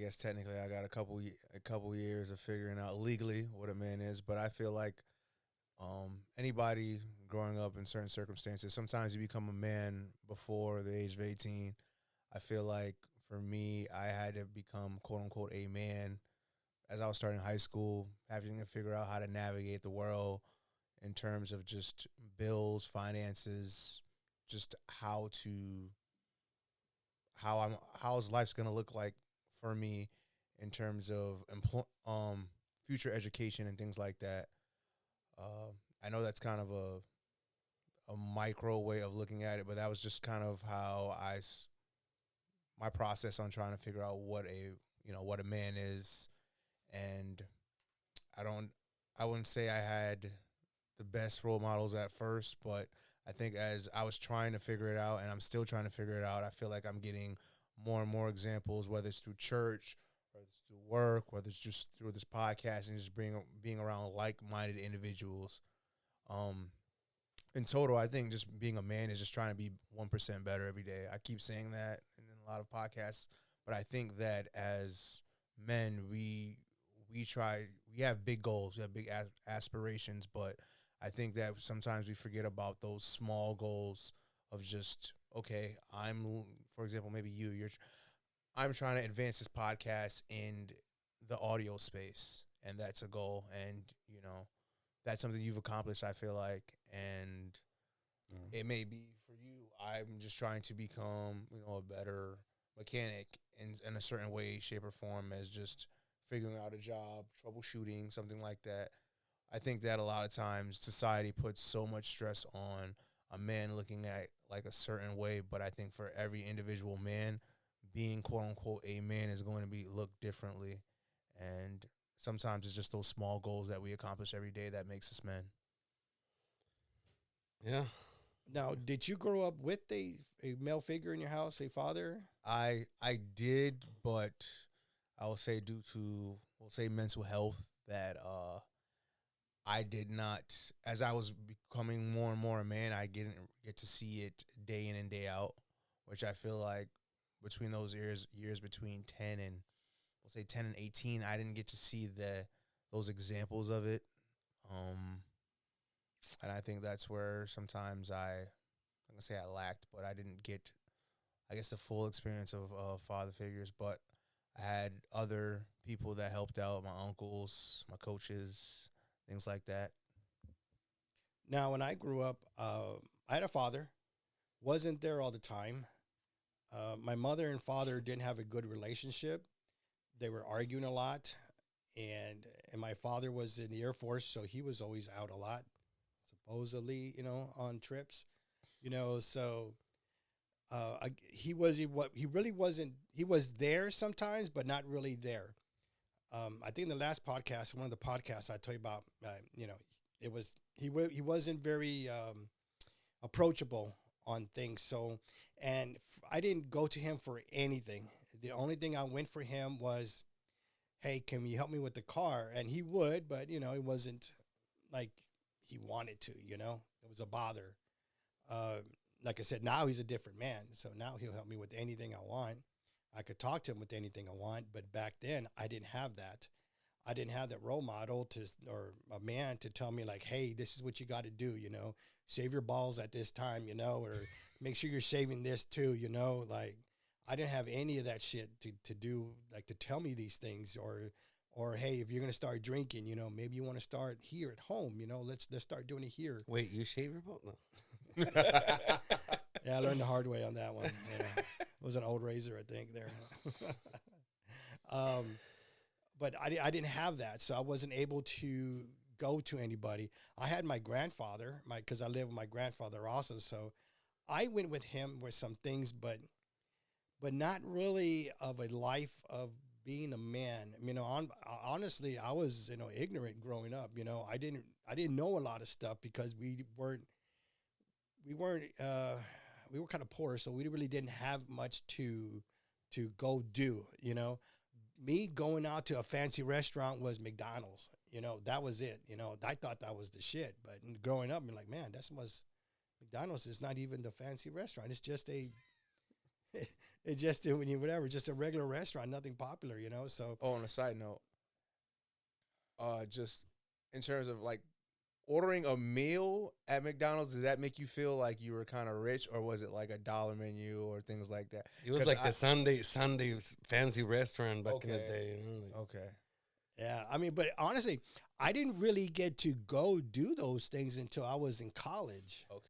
guess technically I got a couple years of figuring out legally what a man is, but I feel like anybody growing up in certain circumstances, sometimes you become a man before the age of 18. I feel like for me, I had to become quote unquote a man as I was starting high school, having to figure out how to navigate the world in terms of just bills, finances, just how's life's gonna look like for me in terms of future education and things like that. I know that's kind of a micro way of looking at it, but that was just kind of how my process on trying to figure out what a man is. And I don't I wouldn't say I had the best role models at first, but I think as I was trying to figure it out and I'm still trying to figure it out, I feel like I'm getting more and more examples, whether it's through church, whether it's through work, whether it's just through this podcast and just being around like-minded individuals. Um, in total, I think just being a man is just trying to be 1% better every day. I keep saying that in a lot of podcasts, but I think that as men, we have big goals, we have big aspirations, but I think that sometimes we forget about those small goals of just okay, for example, maybe I'm trying to advance this podcast in the audio space, and that's a goal, and that's something you've accomplished, I feel like, and it may be for you. I'm just trying to become, a better mechanic in a certain way, shape, or form, as just figuring out a job, troubleshooting, something like that. I think that a lot of times society puts so much stress on a man looking at like a certain way, but I think for every individual man, being quote unquote a man is going to be looked differently, and sometimes it's just those small goals that we accomplish every day that makes us men. Yeah. Now, did you grow up with a male figure in your house, a father? I did, but I will say due to we'll say mental health that I did not, as I was becoming more and more a man, I didn't get to see it day in and day out, which I feel like between those years between 10 and we'll say 10 and 18, I didn't get to see those examples of it. Um, and I think that's where sometimes I'm gonna say I lacked, but I didn't get, I guess, the full experience of father figures. But I had other people that helped out, my uncles, my coaches, things like that. Now, when I grew up, I had a father, wasn't there all the time. My mother and father didn't have a good relationship. They were arguing a lot, and my father was in the Air Force, so he was always out a lot, supposedly, on trips, So he really wasn't. He was there sometimes, but not really there. I think in the last podcast, one of the podcasts I told you about, it was he wasn't very approachable on things. So, and I didn't go to him for anything. The only thing I went for him was, hey, can you help me with the car? And he would, but it wasn't like he wanted to. It was a bother. Uh, like I said, now he's a different man. So now he'll help me with anything I want. I could talk to him with anything I want, but back then I didn't have that. I didn't have that role model or a man to tell me like, hey, this is what you got to do, save your balls at this time, or make sure you're saving this too, like I didn't have any of that shit to do, like to tell me these things or, hey, if you're going to start drinking, maybe you want to start here at home, let's start doing it here. Wait, you shave your ball? No. Yeah, I learned the hard way on that one. It was an old razor, I think there. um, but I didn't have that, so I wasn't able to go to anybody. I had my grandfather, because I lived with my grandfather also, so I went with him with some things, but not really of a life of being a man. Honestly, I was ignorant growing up. I didn't know a lot of stuff because we weren't we were kind of poor, so we really didn't have much to go do. Me going out to a fancy restaurant was McDonald's. That was it. I thought that was the shit. But growing up, I'm like, man, McDonald's is not even the fancy restaurant. It's just a It just when you whatever, just a regular restaurant, nothing popular, you know. So Oh, on a side note, just in terms of like ordering a meal at McDonald's, did that make you feel like you were kind of rich, or was it like a dollar menu or things like that? It was 'Cause like the Sunday fancy restaurant back in the Okay. day. You know, like, Okay. yeah, I mean, but honestly, I didn't really get to go do those things until I was in college. Okay.